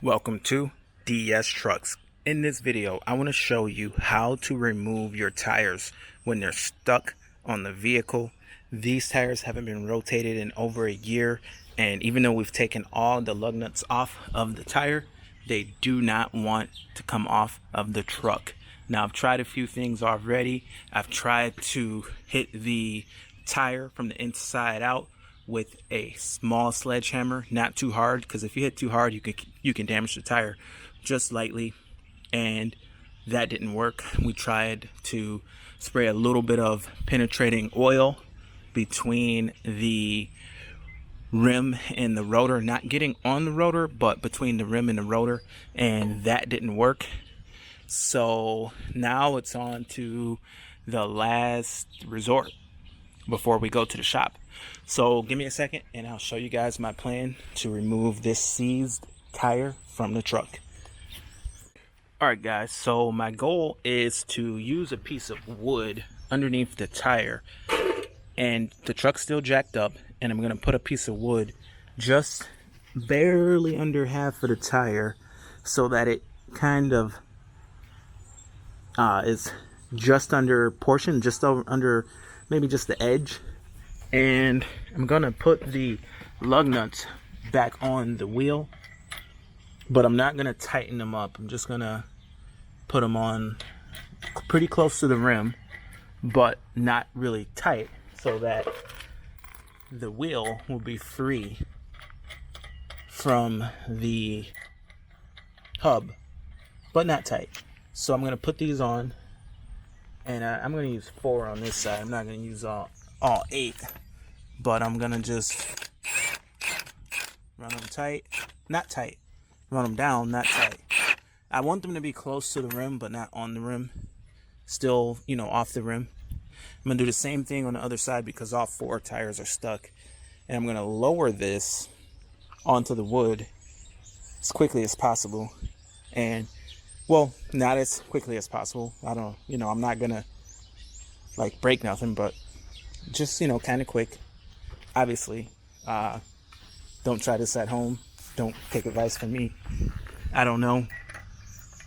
Welcome to DS Trucks. In this video, I want to show you how to remove your tires when they're stuck on the vehicle. These tires haven't been rotated in over a year, and even though we've taken all the lug nuts off of the tire, they do not want to come off of the truck. Now, I've tried a few things already. I've tried to hit the tire from the inside out with a small sledgehammer, not too hard, because if you hit too hard, you can damage the tire just lightly, and that didn't work. We tried to spray a little bit of penetrating oil between the rim and the rotor, not getting on the rotor, but between the rim and the rotor, and that didn't work. So now it's on to the last resort before we go to the shop. So give me a second and I'll show you guys my plan to remove this seized tire from the truck. Alright guys, so my goal is to use a piece of wood underneath the tire, and the truck's still jacked up, and I'm going to put a piece of wood just barely under half of the tire so that it kind of is just under portion, just over under maybe just the edge. And I'm gonna put the lug nuts back on the wheel, but I'm not gonna tighten them up. I'm just gonna put them on pretty close to the rim, but not really tight, so that the wheel will be free from the hub, but not tight. So I'm gonna put these on, and I'm gonna use 4 on this side. I'm not gonna use all 8, but I'm gonna just run them tight, not tight, run them down, not tight. I want them to be close to the rim, but not on the rim, still, off the rim. I'm gonna do the same thing on the other side because all 4 tires are stuck, and I'm gonna lower this onto the wood as quickly as possible. And well, not as quickly as possible. I don't, I'm not gonna like break nothing, but just, kind of quick. Obviously, don't try this at home. Don't take advice from me. I don't know.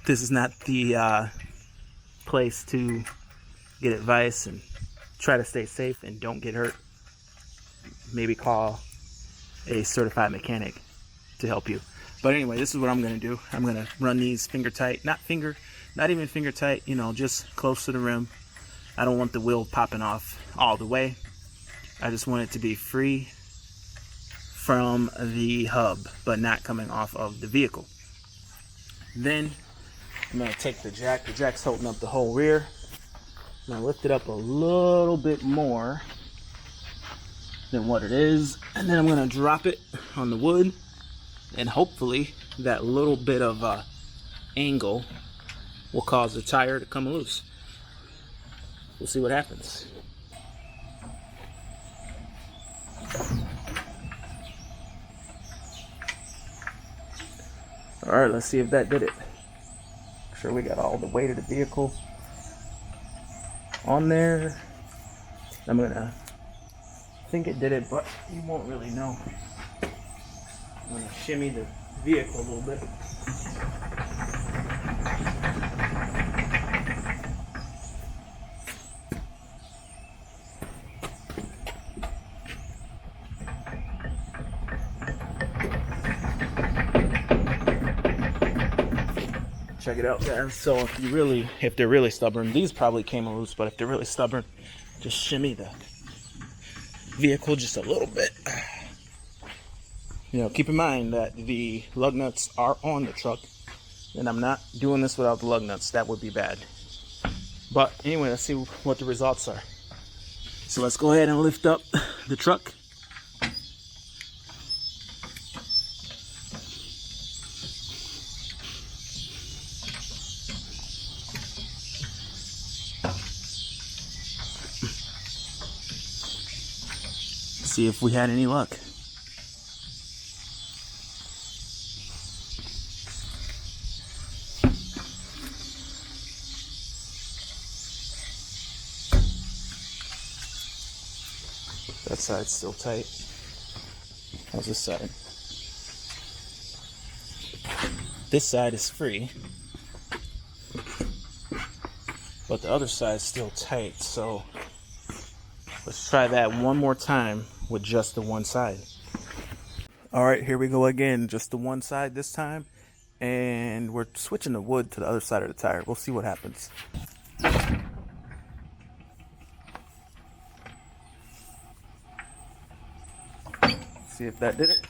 This is not the place to get advice, and try to stay safe and don't get hurt. Maybe call a certified mechanic to help you. But anyway, this is what I'm going to do. I'm going to run these finger tight, not even finger tight, just close to the rim. I don't want the wheel popping off all the way. I just want it to be free from the hub, but not coming off of the vehicle. Then I'm going to take the jack. The jack's holding up the whole rear. I'm going to lift it up a little bit more than what it is, and then I'm going to drop it on the wood, and hopefully that little bit of angle will cause the tire to come loose. We'll see what happens. Alright, let's see if that did it. Make sure we got all the weight of the vehicle on there. I'm gonna think it did it, but you won't really know. I'm gonna shimmy the vehicle a little bit. Check it out, guys. So if they're really stubborn, these probably came loose, but if they're really stubborn, just shimmy the vehicle just a little bit. Keep in mind that the lug nuts are on the truck, and I'm not doing this without the lug nuts. That would be bad. But anyway, let's see what the results are. So let's go ahead and lift up the truck. See if we had any luck. That side's still tight. How's this side? this side is free, but the other side is still tight. So let's try that one more time with just the one side. All right, here we go again. Just the one side this time. And we're switching the wood to the other side of the tire. We'll see what happens. See if that did it.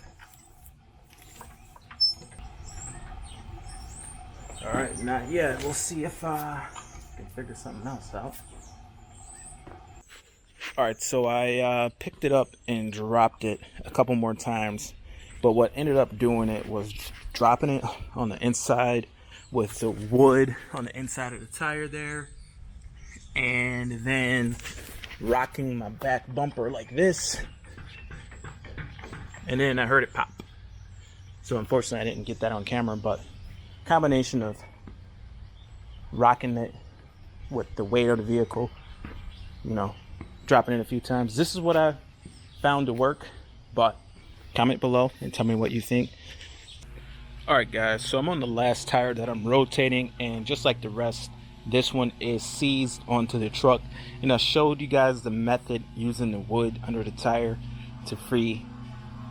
All right, not yet. We'll see if I can figure something else out. All right, so I picked it up and dropped it a couple more times. But what ended up doing it was dropping it on the inside with the wood on the inside of the tire there. And then rocking my back bumper like this. And then I heard it pop. So unfortunately I didn't get that on camera, but combination of rocking it with the weight of the vehicle, you know, dropping it a few times. This is what I found to work, but comment below and tell me what you think. All right guys, so I'm on the last tire that I'm rotating, and just like the rest, this one is seized onto the truck. And I showed you guys the method using the wood under the tire to free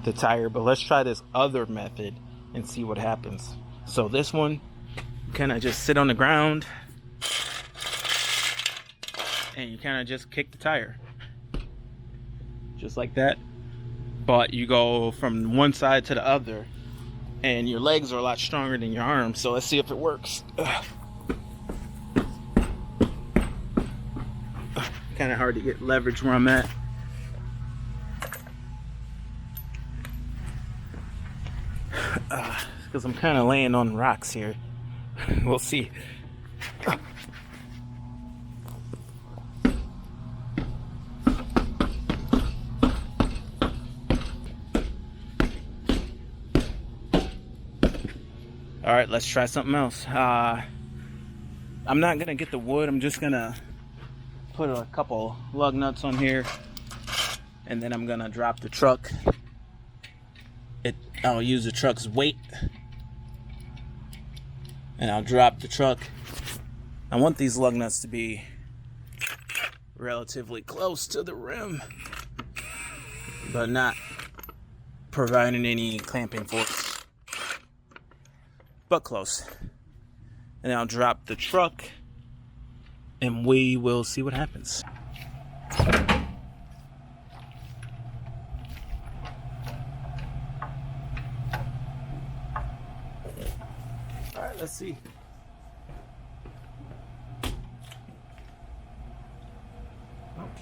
the tire, but let's try this other method and see what happens. So this one, kind of just sit on the ground and you kind of just kick the tire just like that, but you go from one side to the other and your legs are a lot stronger than your arms. So let's see if it works. Kind of hard to get leverage where I'm at. Because I'm kind of laying on rocks here. We'll see. All right, let's try something else. I'm not gonna get the wood. I'm just gonna put a couple lug nuts on here, and then I'm gonna drop the truck. I'll use the truck's weight, and I'll drop the truck. I want these lug nuts to be relatively close to the rim, but not providing any clamping force, but close. And I'll drop the truck, and we will see what happens. All right, let's see.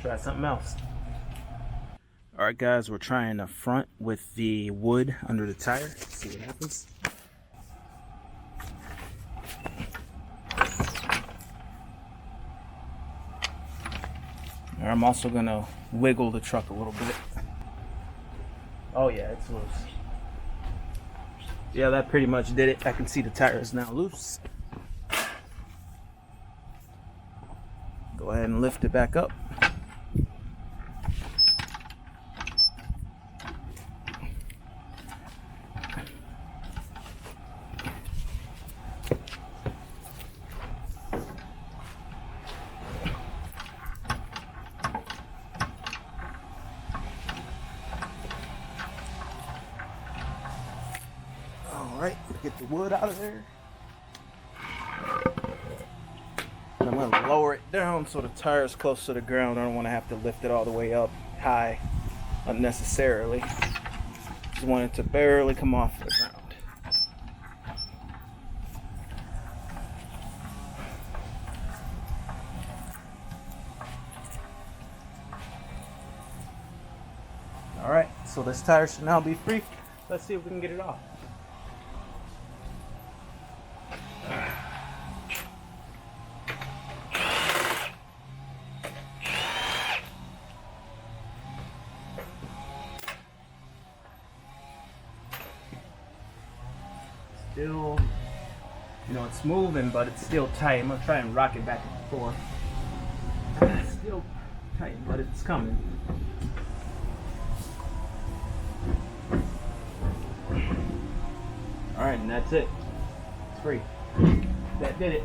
Try something else. All right, guys, we're trying the front with the wood under the tire. Let's see what happens. I'm also gonna wiggle the truck a little bit. Oh yeah, it's loose. Yeah, that pretty much did it. I can see the tire is now loose. Go ahead and lift it back up. Alright, get the wood out of there. And I'm going to lower it down so the tire is close to the ground. I don't want to have to lift it all the way up high unnecessarily. Just want it to barely come off the ground. Alright, so this tire should now be free. Let's see if we can get it off. Still, you know, it's moving, but it's still tight. I'm gonna try and rock it back and forth. It's still tight, but it's coming. All right, and that's it. free. That did it.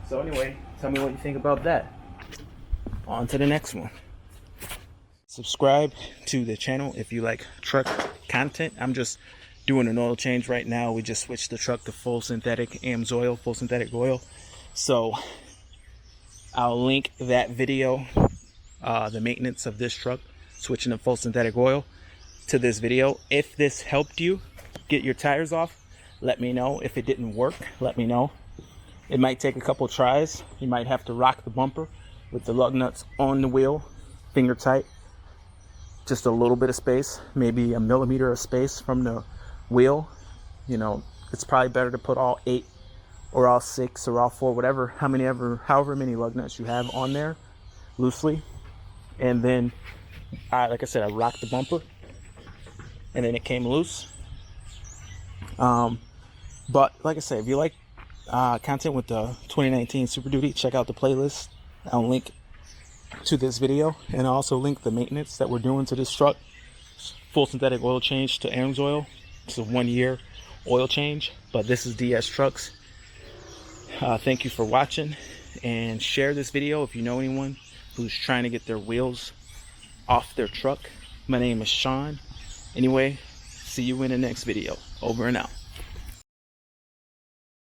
So anyway, tell me what you think about that. On to the next one. Subscribe to the channel if you like truck content. I'm just doing an oil change right now. We just switched the truck to full synthetic AMSOIL, full synthetic oil. So I'll link that video, the maintenance of this truck, switching to full synthetic oil, to this video. If this helped you get your tires off, let me know. If it didn't work, let me know. It might take a couple tries. You might have to rock the bumper with the lug nuts on the wheel, finger tight. Just a little bit of space, maybe a millimeter of space from the wheel. You know, it's probably better to put all 8 or all 6 or all 4, whatever, however many lug nuts you have on there loosely. And then, like I said, I rocked the bumper and then it came loose. But like I said, if you like content with the 2019 Super Duty, check out the playlist. I'll link to this video, and I'll also link the maintenance that we're doing to this truck. Full synthetic oil change to AMSOIL. It's a 1-year oil change, but this is DS Trucks. Thank you for watching, and share this video if you know anyone who's trying to get their wheels off their truck. My name is Sean. Anyway, see you in the next video. Over and out.